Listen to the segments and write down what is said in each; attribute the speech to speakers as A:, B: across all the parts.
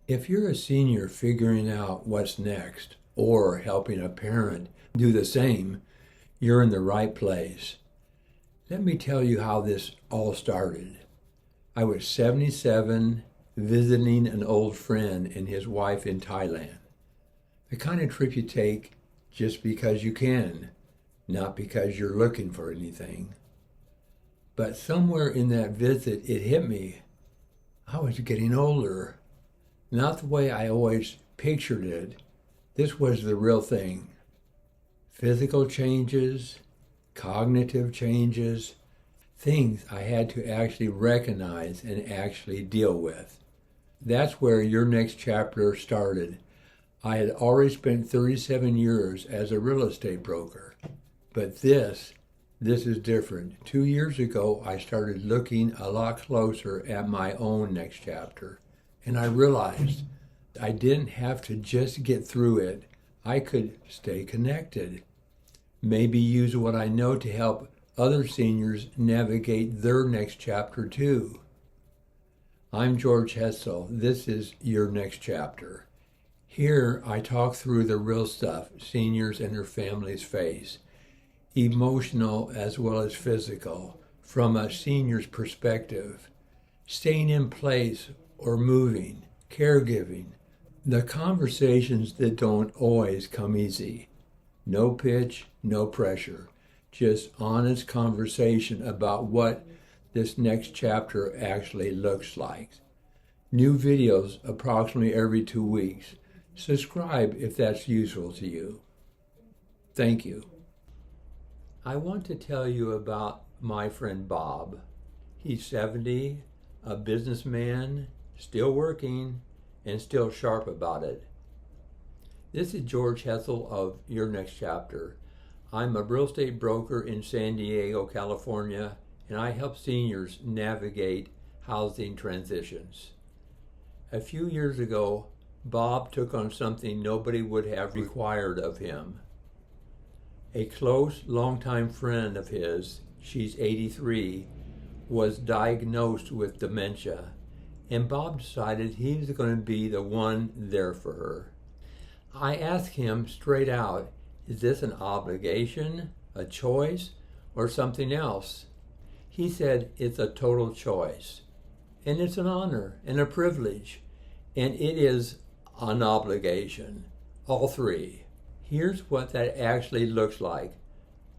A: If you're a senior figuring out what's next or helping a parent do the same, you're in the right place. Let me tell you how this all started. I was 77, visiting an old friend and his wife in Thailand. The kind of trip you take just because you can, not because you're looking for anything. But somewhere in that visit, it hit me. I was getting older. Not the way I always pictured it. This was the real thing. Physical changes, cognitive changes, things I had to actually recognize and actually deal with. That's where your next chapter started. I had already spent 37 years as a real estate broker. But this is different. 2 years ago, I started looking a lot closer at my own next chapter. And I realized I didn't have to just get through it. I could stay connected. Maybe use what I know to help other seniors navigate their next chapter too. I'm George Hetzel. This is Your Next Chapter. Here I talk through the real stuff seniors and their families face, emotional as well as physical, from a senior's perspective, staying in place or moving, caregiving, the conversations that don't always come easy. No pitch, no pressure, just honest conversation about what this next chapter actually looks like. New videos approximately every 2 weeks. Subscribe if that's useful to you. Thank you. I want to tell you about my friend Bob. He's 70, a businessman, still working, and still sharp about it. This is George Hetzel of Your Next Chapter. I'm a real estate broker in San Diego, California, and I help seniors navigate housing transitions. A few years ago, Bob took on something nobody would have required of him. A close, longtime friend of his, she's 83, was diagnosed with dementia, and Bob decided he was going to be the one there for her. I asked him straight out, is this an obligation, a choice, or something else? He said it's a total choice, and it's an honor and a privilege, and it is an obligation, all three. Here's what that actually looks like.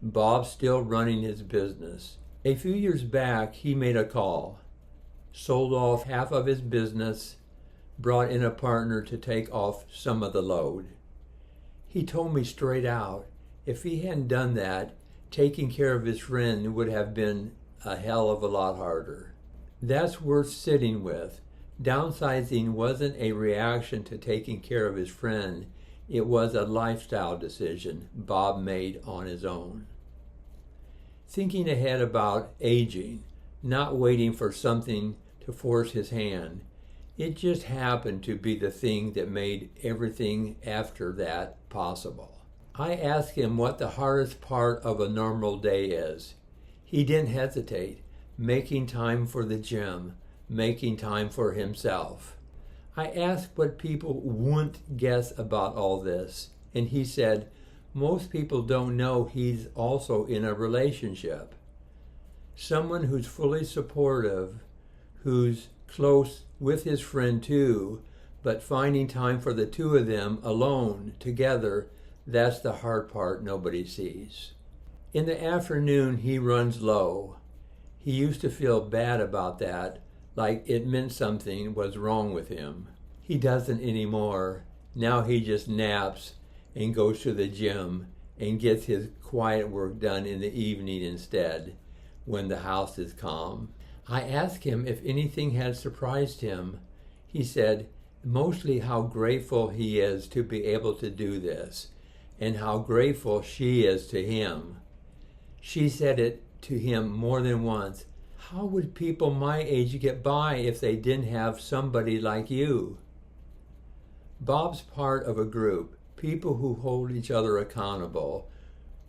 A: Bob's still running his business. A few years back, he made a call, sold off half of his business, brought in a partner to take off some of the load. He told me straight out, if he hadn't done that, taking care of his friend would have been a hell of a lot harder. That's worth sitting with. Downsizing wasn't a reaction to taking care of his friend. It was a lifestyle decision Bob made on his own. Thinking ahead about aging, not waiting for something to force his hand. It just happened to be the thing that made everything after that possible. I asked him what the hardest part of a normal day is. He didn't hesitate, making time for the gym, making time for himself. I asked what people wouldn't guess about all this, and he said, most people don't know he's also in a relationship. Someone who's fully supportive, who's close with his friend too, but finding time for the two of them alone, together, that's the hard part nobody sees. In the afternoon, he runs low. He used to feel bad about that, like it meant something was wrong with him. He doesn't anymore. Now he just naps and goes to the gym and gets his quiet work done in the evening instead, when the house is calm. I asked him if anything had surprised him. He said, mostly how grateful he is to be able to do this, and how grateful she is to him. She said it to him more than once. How would people my age get by if they didn't have somebody like you? Bob's part of a group, people who hold each other accountable,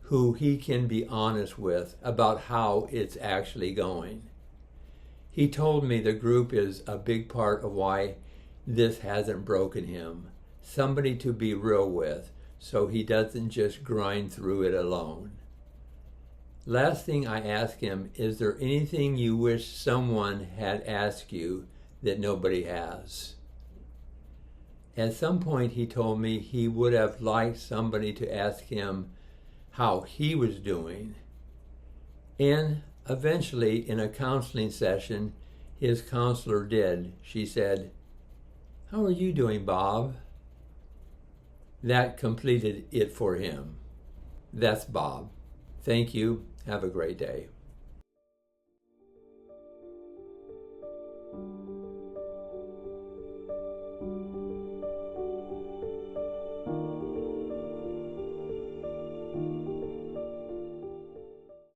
A: who he can be honest with about how it's actually going. He told me the group is a big part of why this hasn't broken him. Somebody to be real with, so he doesn't just grind through it alone. Last thing I asked him, is there anything you wish someone had asked you that nobody has? At some point he told me he would have liked somebody to ask him how he was doing. And eventually, in a counseling session, his counselor did. She said, "How are you doing, Bob?" That completed it for him. That's Bob. Thank you. Have a great day.